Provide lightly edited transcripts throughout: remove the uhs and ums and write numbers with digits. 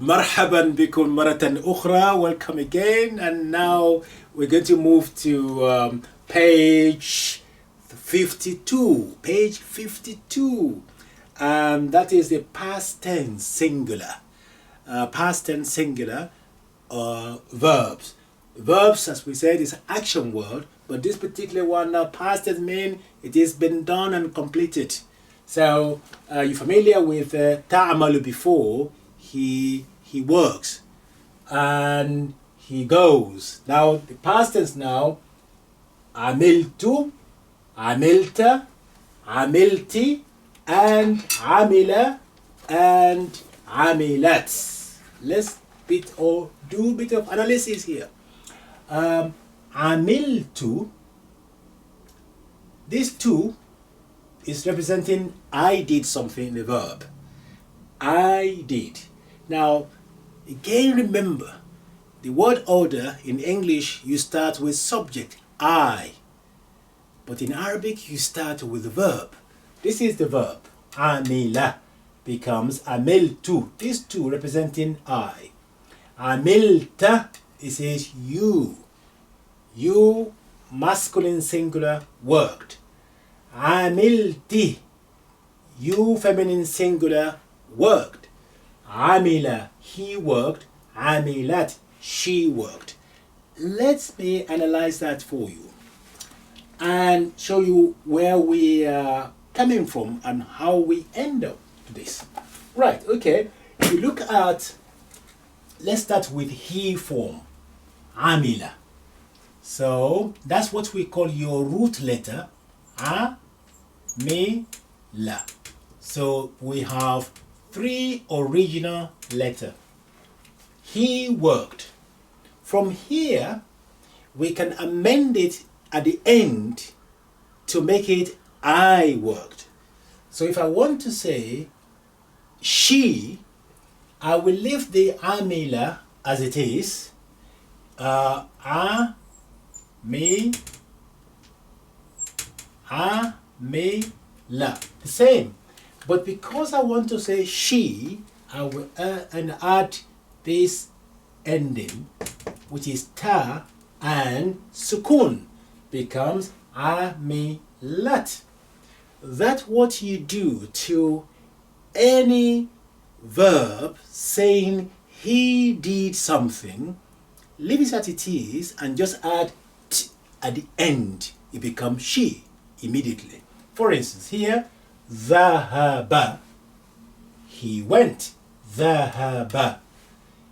مرحبا بكم مرة أخرى. Welcome again. And now we're going to move to page 52. Page 52. That is the past tense singular. Past tense singular verbs. Verbs, as we said, is action word, but this particular one now, past tense, mean it has been done and completed. So you're familiar with ta'amalu before. He works and he goes. Now the past tense now, amiltu, amilta, amilti, and amila and amilat. Let's do a bit of analysis here. Amiltu, this two is representing I did something in the verb. I did. Now, again, remember, the word order in English, you start with subject, I. But in Arabic, you start with the verb. This is the verb. Amila becomes amiltu. These two representing I. Amilta, it says you. You, masculine singular, worked. Amilti, you, feminine singular, worked. Amila, he worked. Amilat, she worked. Let me analyze that for you and show you where we are coming from and how we end up to this. Right, okay. If you look at, let's start with he form, amila. So that's what we call your root letter, a, me, la. So we have three original letters. He worked. From here, we can amend it at the end to make it I worked. So if I want to say she, I will leave the amila as it is. Me, la. The same. But because I want to say she, I will and add this ending, which is ta, and sukun becomes amilat. That's what you do to any verb saying he did something. Leave it as it is and just add t at the end. It becomes she immediately. For instance, here, Dhahaba, he went. Dhahaba.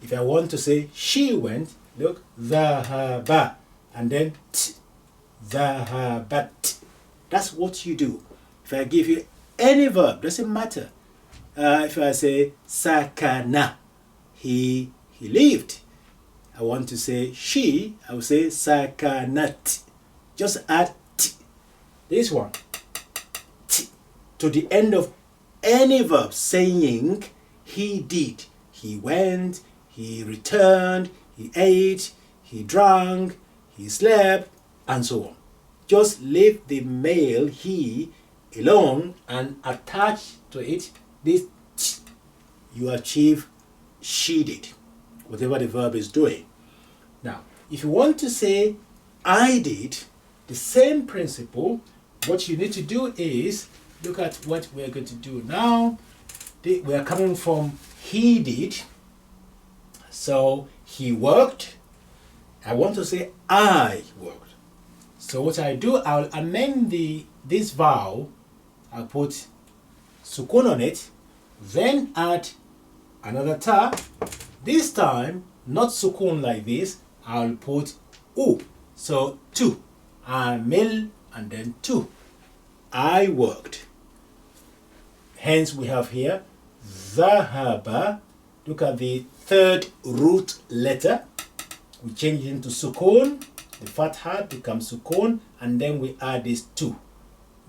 If I want to say she went, look, Dhahaba, and then t, Dhahabat. That's what you do. If I give you any verb, doesn't matter. If I say sakana, he lived. I want to say she, I will say sakanat. Just add t. This one, t, to the end of any verb saying he did. He went, he returned, he ate, he drank, he slept, and so on. Just leave the male he alone and attach to it this t. You achieve she did, whatever the verb is doing. Now, if you want to say I did, the same principle, what you need to do is, look at what we're going to do now. We are coming from he did. So he worked. I want to say I worked. So what I do, I'll amend this vowel. I'll put sukun on it, then add another ta. This time, not sukun like this, I'll put u. So two. Amil and then two. I worked. Hence we have here Dhahaba. Look at the third root letter. We change it into sukun. The fatha becomes sukun, and then we add this two.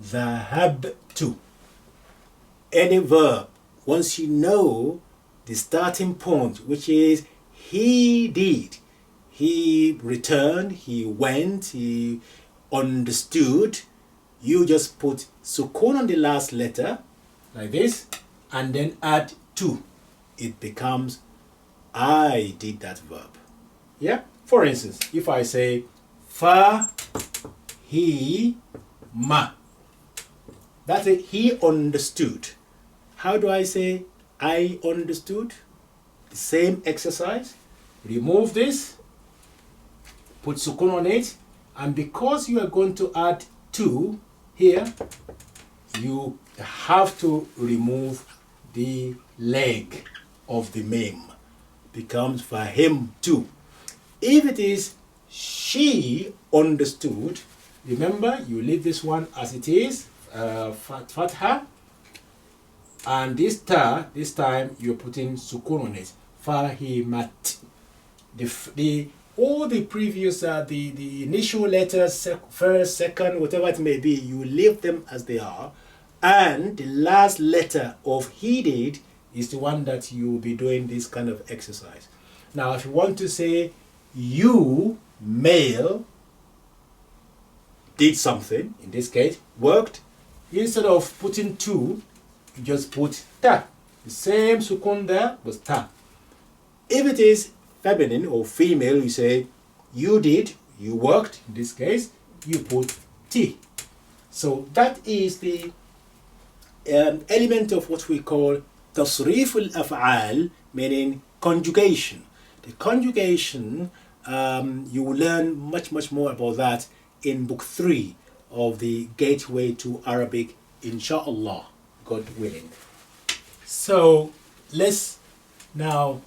Dhahabtu. Any verb, once you know the starting point, which is he did, he returned, he went, he understood, you just put sukun on the last letter like this and then add two. It becomes I did that verb. Yeah? For instance, if I say fa, he, ma, that's it, he understood. How do I say I understood? The same exercise. Remove this, put sukun on it, and because you are going to add to here, you have to remove the leg of the mem. Becomes fahim too. If it is she understood, remember you leave this one as it is, fatha, and this time you're putting sukun on it, fahimat. All the previous, the initial letters, first, second, whatever it may be, you leave them as they are, and the last letter of he did is the one that you will be doing this kind of exercise. Now, if you want to say you, male, did something, in this case, worked, instead of putting two, you just put ta. The same sukun there was ta. If it is feminine or female, you say you did, you worked, in this case, you put ti. So that is the element of what we call tasrif al-af'al, meaning conjugation. The conjugation, you will learn much more about that in book 3 of the Gateway to Arabic, inshallah, God willing. So let's now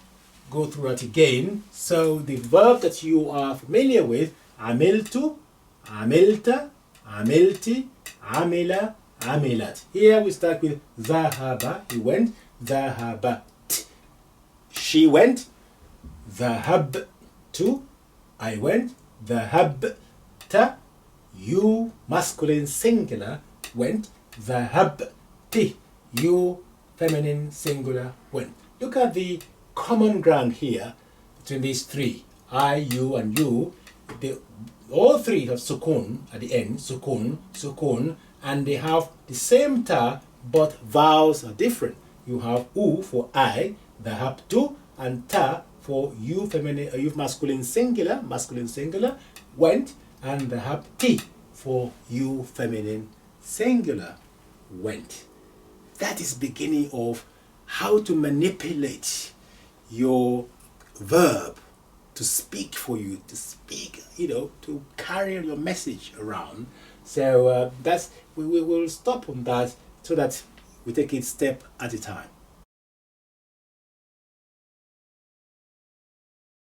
go through that again. So the verb that you are familiar with, amiltu, amilta, amilti, amila, amilat. Here we start with dhahaba, he went, dhahabat. She went, dhahabtu, I went, dhahabta. You, masculine singular, went, dhahabti. You, feminine singular, went. Look at the common ground here between these three, I, you, and you. All three have sukun at the end, sukun, sukun, and they have the same ta, but vowels are different. You have u for I, dhahabtu, and ta for you, feminine, you masculine singular, went, and dhahabti for you, feminine singular, went. That is beginning of how to manipulate your verb to speak for you, to speak, to carry your message around. So we will stop on that so that we take it step at a time.